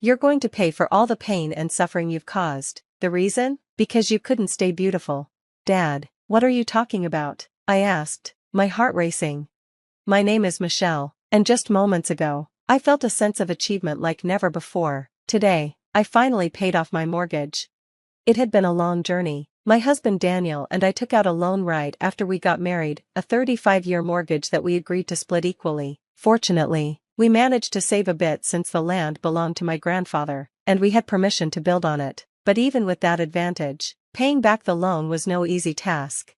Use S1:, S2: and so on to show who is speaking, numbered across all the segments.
S1: You're going to pay for all the pain and suffering you've caused. The reason? Because you couldn't stay beautiful. Dad, what are you talking about? I asked, my heart racing. My name is Michelle, and just moments ago, I felt a sense of achievement like never before. Today, I finally paid off my mortgage. It had been a long journey. My husband Daniel and I took out a loan right after we got married, a 35-year mortgage that we agreed to split equally. Fortunately, we managed to save a bit since the land belonged to my grandfather, and we had permission to build on it. But even with that advantage, paying back the loan was no easy task.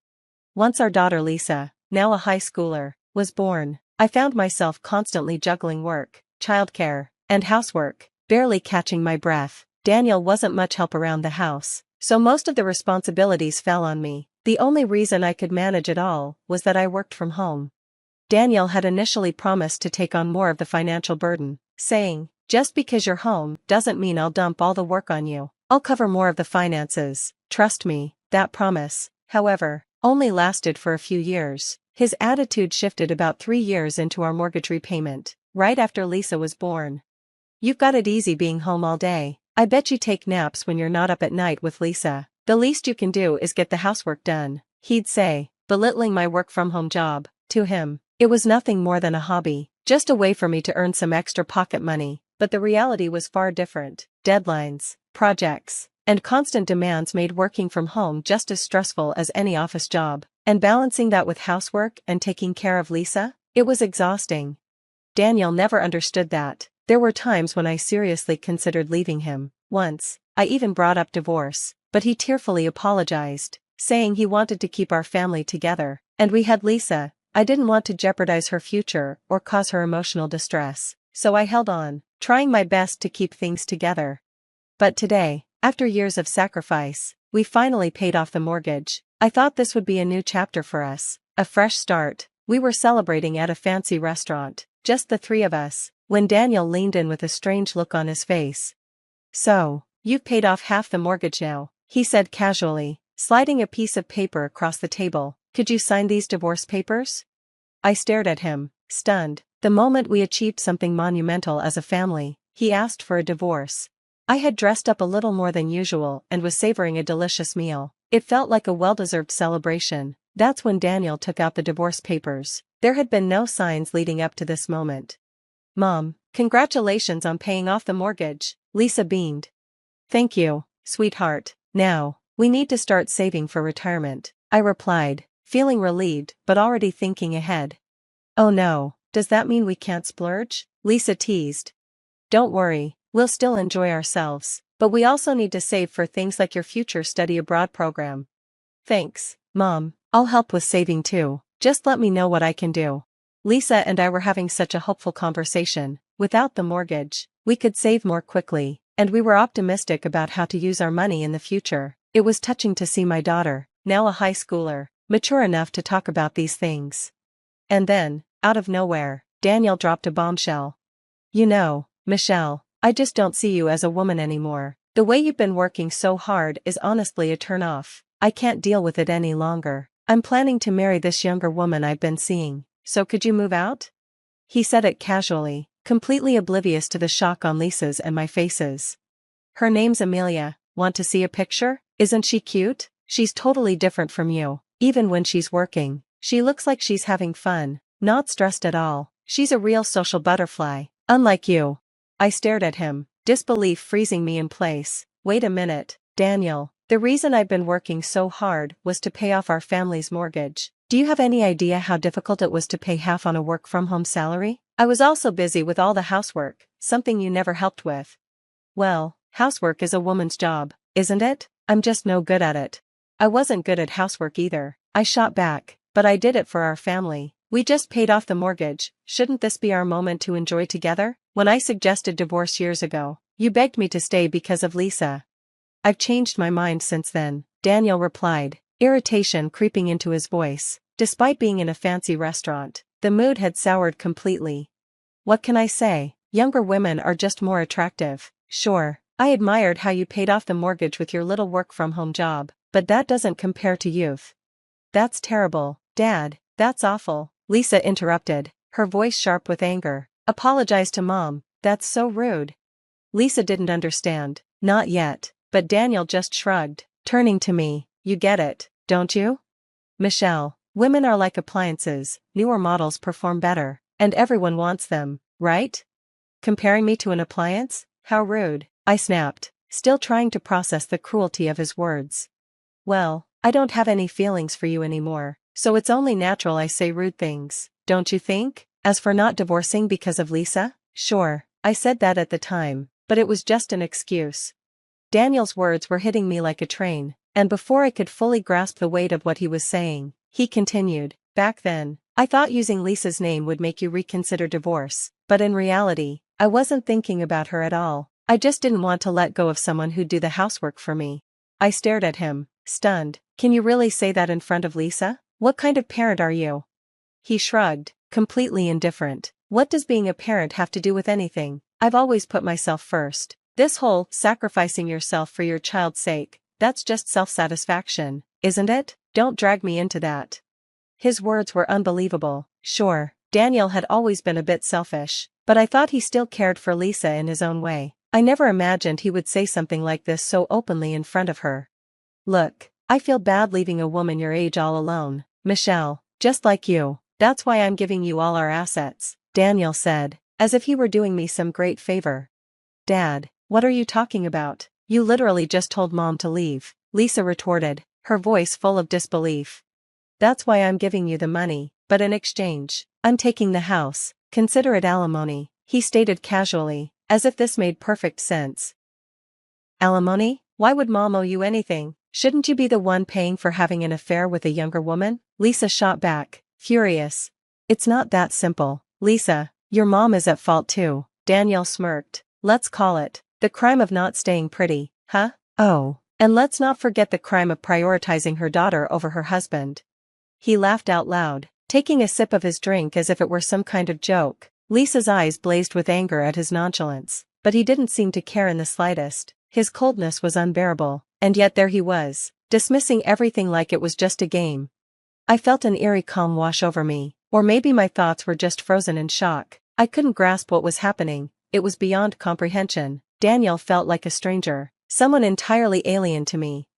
S1: Once our daughter Lisa, now a high schooler, was born, I found myself constantly juggling work, childcare, and housework, barely catching my breath. Daniel wasn't much help around the house, so most of the responsibilities fell on me. The only reason I could manage it all was that I worked from home. Daniel had initially promised to take on more of the financial burden, saying, "Just because you're home doesn't mean I'll dump all the work on you. I'll cover more of the finances, trust me." That promise, however, only lasted for a few years. His attitude shifted about 3 years into our mortgage repayment, right after Lisa was born. "You've got it easy being home all day. I bet you take naps when you're not up at night with Lisa. The least you can do is get the housework done," he'd say, belittling my work-from-home job. To him, it was nothing more than a hobby, just a way for me to earn some extra pocket money, but the reality was far different. Deadlines, projects, and constant demands made working from home just as stressful as any office job, and balancing that with housework and taking care of Lisa, it was exhausting. Daniel never understood that. There were times when I seriously considered leaving him. Once, I even brought up divorce, but he tearfully apologized, saying he wanted to keep our family together, and we had Lisa. I didn't want to jeopardize her future or cause her emotional distress, so I held on, trying my best to keep things together. But today, after years of sacrifice, we finally paid off the mortgage. I thought this would be a new chapter for us, a fresh start. We were celebrating at a fancy restaurant, just the three of us, when Daniel leaned in with a strange look on his face. "So, you've paid off half the mortgage now," he said casually, sliding a piece of paper across the table. "Could you sign these divorce papers?" I stared at him, stunned. The moment we achieved something monumental as a family, he asked for a divorce. I had dressed up a little more than usual and was savoring a delicious meal. It felt like a well-deserved celebration. That's when Daniel took out the divorce papers. There had been no signs leading up to this moment. "Mom, congratulations on paying off the mortgage," Lisa beamed. "Thank you, sweetheart. Now, we need to start saving for retirement," I replied, feeling relieved but already thinking ahead. "Oh no, does that mean we can't splurge?" Lisa teased. "Don't worry, we'll still enjoy ourselves, but we also need to save for things like your future study abroad program." "Thanks, Mom, I'll help with saving too. Just let me know what I can do." Lisa and I were having such a hopeful conversation. Without the mortgage, we could save more quickly, and we were optimistic about how to use our money in the future. It was touching to see my daughter, now a high schooler, mature enough to talk about these things. And then, out of nowhere, Daniel dropped a bombshell. "You know, Michelle, I just don't see you as a woman anymore. The way you've been working so hard is honestly a turn-off. I can't deal with it any longer. I'm planning to marry this younger woman I've been seeing, so could you move out?" He said it casually, completely oblivious to the shock on Lisa's and my faces. "Her name's Amelia. Want to see a picture? Isn't she cute? She's totally different from you. Even when she's working, she looks like she's having fun, not stressed at all. She's a real social butterfly, unlike you." I stared at him, disbelief freezing me in place. "Wait a minute, Daniel. The reason I've been working so hard was to pay off our family's mortgage. Do you have any idea how difficult it was to pay half on a work-from-home salary? I was also busy with all the housework, something you never helped with." "Well, housework is a woman's job, isn't it? I'm just no good at it." "I wasn't good at housework either," I shot back, "but I did it for our family. We just paid off the mortgage. Shouldn't this be our moment to enjoy together? When I suggested divorce years ago, you begged me to stay because of Lisa." "I've changed my mind since then," Daniel replied, irritation creeping into his voice. Despite being in a fancy restaurant, the mood had soured completely. "What can I say? Younger women are just more attractive. Sure, I admired how you paid off the mortgage with your little work-from-home job, but that doesn't compare to youth." "That's terrible, Dad, that's awful," Lisa interrupted, her voice sharp with anger. "Apologize to Mom, that's so rude." Lisa didn't understand. Not yet, but Daniel just shrugged, turning to me. You get it, don't you? Michelle, women are like appliances, newer models perform better, and everyone wants them, right? Comparing me to an appliance? How rude, I snapped, still trying to process the cruelty of his words. Well, I don't have any feelings for you anymore, so it's only natural I say rude things, don't you think? As for not divorcing because of Lisa, sure, I said that at the time, but it was just an excuse. Daniel's words were hitting me like a train, and before I could fully grasp the weight of what he was saying, he continued, back then, I thought using Lisa's name would make you reconsider divorce, but in reality, I wasn't thinking about her at all. I just didn't want to let go of someone who'd do the housework for me. I stared at him, stunned. Can you really say that in front of Lisa? What kind of parent are you? He shrugged, completely indifferent. What does being a parent have to do with anything? I've always put myself first. This whole sacrificing yourself for your child's sake, that's just self-satisfaction, isn't it? Don't drag me into that. His words were unbelievable. Sure, Daniel had always been a bit selfish, but I thought he still cared for Lisa in his own way. I never imagined he would say something like this so openly in front of her. Look, I feel bad leaving a woman your age all alone, Michelle, just like you. That's why I'm giving you all our assets, Daniel said, as if he were doing me some great favor. Dad, what are you talking about? You literally just told Mom to leave, Lisa retorted, her voice full of disbelief. That's why I'm giving you the money, but in exchange, I'm taking the house. Consider it alimony, he stated casually, as if this made perfect sense. Alimony? Why would Mom owe you anything? Shouldn't you be the one paying for having an affair with a younger woman? Lisa shot back, furious. It's not that simple, Lisa, your mom is at fault too. Daniel smirked. Let's call it the crime of not staying pretty, huh? Oh, and let's not forget the crime of prioritizing her daughter over her husband. He laughed out loud, taking a sip of his drink as if it were some kind of joke. Lisa's eyes blazed with anger at his nonchalance, but he didn't seem to care in the slightest. His coldness was unbearable, and yet there he was, dismissing everything like it was just a game. I felt an eerie calm wash over me, or maybe my thoughts were just frozen in shock. I couldn't grasp what was happening, it was beyond comprehension. Daniel felt like a stranger, someone entirely alien to me.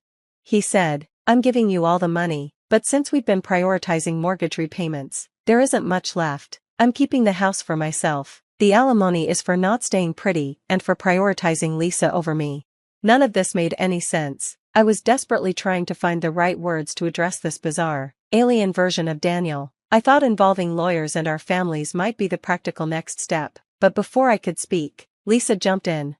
S1: He said, I'm giving you all the money, but since we've been prioritizing mortgage repayments, there isn't much left. I'm keeping the house for myself. The alimony is for not staying pretty and for prioritizing Lisa over me. None of this made any sense. I was desperately trying to find the right words to address this bizarre, alien version of Daniel. I thought involving lawyers and our families might be the practical next step, but before I could speak, Lisa jumped in.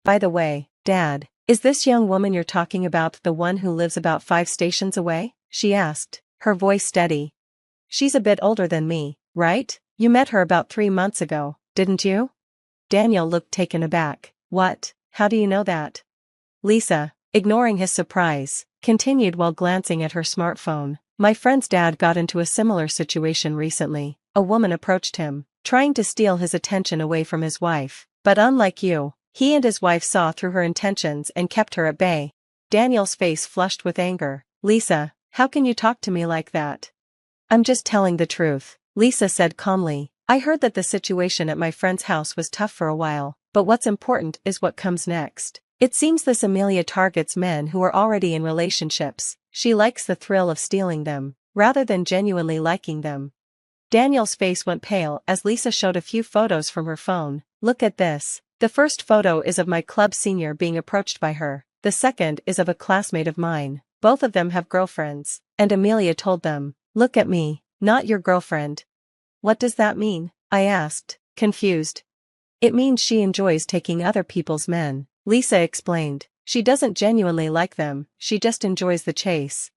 S1: By the way, Dad, is this young woman you're talking about the one who lives about 5 stations away? She asked, her voice steady. She's a bit older than me, right? You met her about 3 months ago, didn't you? Daniel looked taken aback. What? How do you know that? Lisa, ignoring his surprise, continued while glancing at her smartphone. My friend's dad got into a similar situation recently. A woman approached him, trying to steal his attention away from his wife. But unlike you, he and his wife saw through her intentions and kept her at bay. Daniel's face flushed with anger. Lisa, how can you talk to me like that? I'm just telling the truth, Lisa said calmly. I heard that the situation at my friend's house was tough for a while, but what's important is what comes next. It seems this Amelia targets men who are already in relationships. She likes the thrill of stealing them, rather than genuinely liking them. Daniel's face went pale as Lisa showed a few photos from her phone. Look at this. The first photo is of my club senior being approached by her. The second is of a classmate of mine. Both of them have girlfriends, and Amelia told them, look at me, not your girlfriend. What does that mean? I asked, confused. It means she enjoys taking other people's men, Lisa explained. She doesn't genuinely like them, she just enjoys the chase.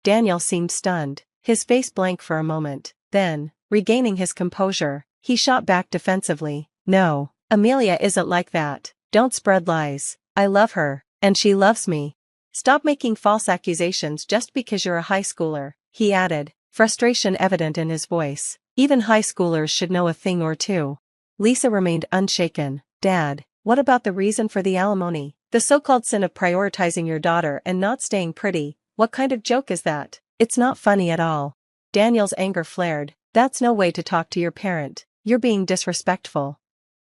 S1: Daniel seemed stunned, his face blank for a moment. Then, regaining his composure, he shot back defensively. No, Amelia isn't like that. Don't spread lies. I love her, and she loves me. Stop making false accusations just because you're a high schooler, he added, frustration evident in his voice. Even high schoolers should know a thing or two. Lisa remained unshaken. Dad, what about the reason for the alimony? The so-called sin of prioritizing your daughter and not staying pretty. What kind of joke is that? It's not funny at all. Daniel's anger flared. That's no way to talk to your parent. You're being disrespectful.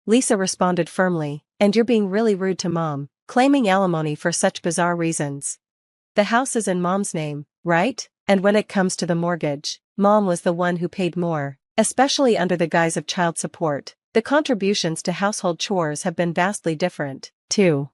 S1: Lisa responded firmly. and you're being really rude to Mom, claiming alimony for such bizarre reasons. The house is in Mom's name, right? And when it comes to the mortgage, Mom was the one who paid more, especially under the guise of child support. The contributions to household chores have been vastly different, too.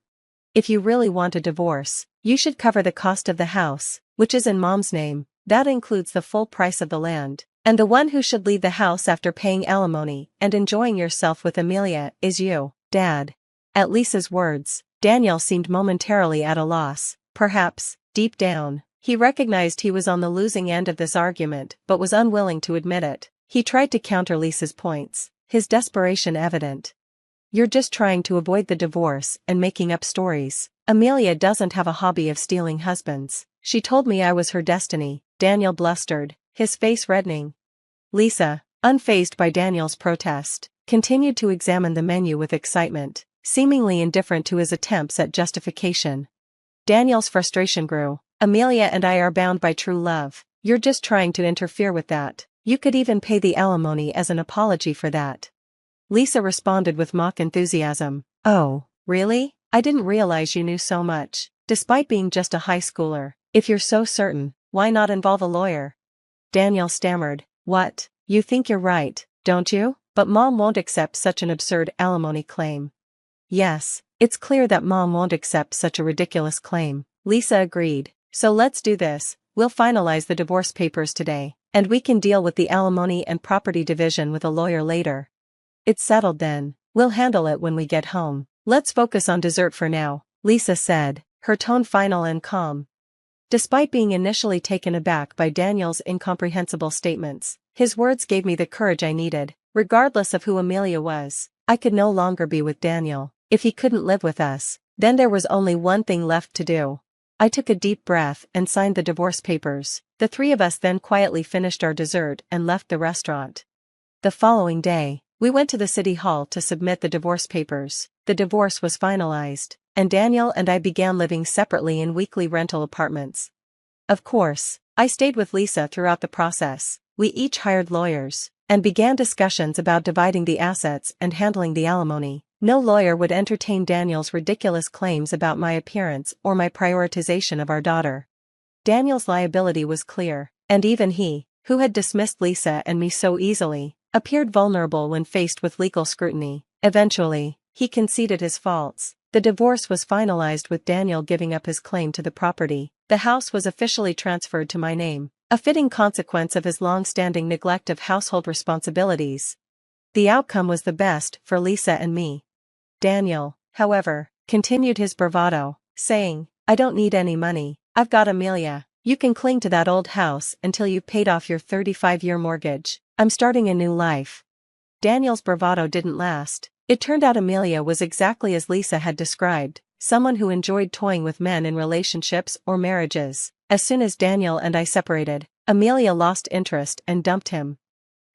S1: If you really want a divorce, you should cover the cost of the house, which is in Mom's name. That includes the full price of the land. And the one who should leave the house after paying alimony and enjoying yourself with Amelia is you, Dad. At Lisa's words, Daniel seemed momentarily at a loss. Perhaps, deep down, he recognized he was on the losing end of this argument but was unwilling to admit it. He tried to counter Lisa's points, his desperation evident. You're just trying to avoid the divorce and making up stories. Amelia doesn't have a hobby of stealing husbands. She told me I was her destiny, Daniel blustered, his face reddening. Lisa, unfazed by Daniel's protest, continued to examine the menu with excitement, seemingly indifferent to his attempts at justification. Daniel's frustration grew. Amelia and I are bound by true love. You're just trying to interfere with that. You could even pay the alimony as an apology for that. Lisa responded with mock enthusiasm. Oh, really? I didn't realize you knew so much. Despite being just a high schooler, if you're so certain, why not involve a lawyer? Daniel stammered. What? You think you're right, don't you? But Mom won't accept such an absurd alimony claim. Yes, it's clear that Mom won't accept such a ridiculous claim, Lisa agreed. So let's do this. We'll finalize the divorce papers today, and we can deal with the alimony and property division with a lawyer later. It's settled then. We'll handle it when we get home. Let's focus on dessert for now, Lisa said, her tone final and calm. Despite being initially taken aback by Daniel's incomprehensible statements, his words gave me the courage I needed. Regardless of who Amelia was, I could no longer be with Daniel. If he couldn't live with us, then there was only one thing left to do. I took a deep breath and signed the divorce papers. The three of us then quietly finished our dessert and left the restaurant. The following day, we went to the city hall to submit the divorce papers. The divorce was finalized, and Daniel and I began living separately in weekly rental apartments. Of course, I stayed with Lisa throughout the process. We each hired lawyers, and began discussions about dividing the assets and handling the alimony. No lawyer would entertain Daniel's ridiculous claims about my appearance or my prioritization of our daughter. Daniel's liability was clear, and even he, who had dismissed Lisa and me so easily, appeared vulnerable when faced with legal scrutiny. Eventually, he conceded his faults. The divorce was finalized with Daniel giving up his claim to the property. The house was officially transferred to my name, a fitting consequence of his long-standing neglect of household responsibilities. The outcome was the best for Lisa and me. Daniel, however, continued his bravado, saying, I don't need any money. I've got Amelia. You can cling to that old house until you've paid off your 35-year mortgage. I'm starting a new life. Daniel's bravado didn't last. It turned out Amelia was exactly as Lisa had described, someone who enjoyed toying with men in relationships or marriages. As soon as Daniel and I separated, Amelia lost interest and dumped him.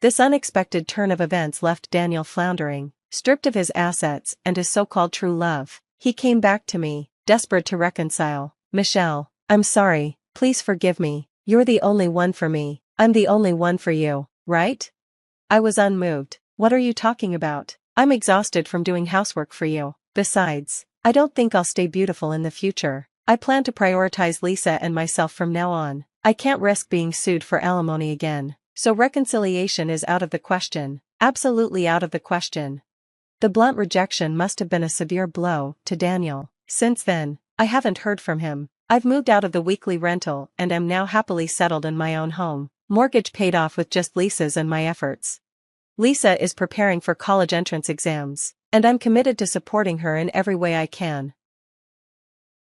S1: This unexpected turn of events left Daniel floundering, stripped of his assets and his so-called true love. He came back to me, desperate to reconcile. Michelle, I'm sorry, please forgive me. You're the only one for me. I'm the only one for you, right? I was unmoved. What are you talking about? I'm exhausted from doing housework for you. Besides, I don't think I'll stay beautiful in the future. I plan to prioritize Lisa and myself from now on. I can't risk being sued for alimony again. So reconciliation is out of the question. Absolutely out of the question. The blunt rejection must have been a severe blow to Daniel. Since then, I haven't heard from him. I've moved out of the weekly rental and am now happily settled in my own home. Mortgage paid off with just Lisa's and my efforts. Lisa is preparing for college entrance exams, and I'm committed to supporting her in every way I can.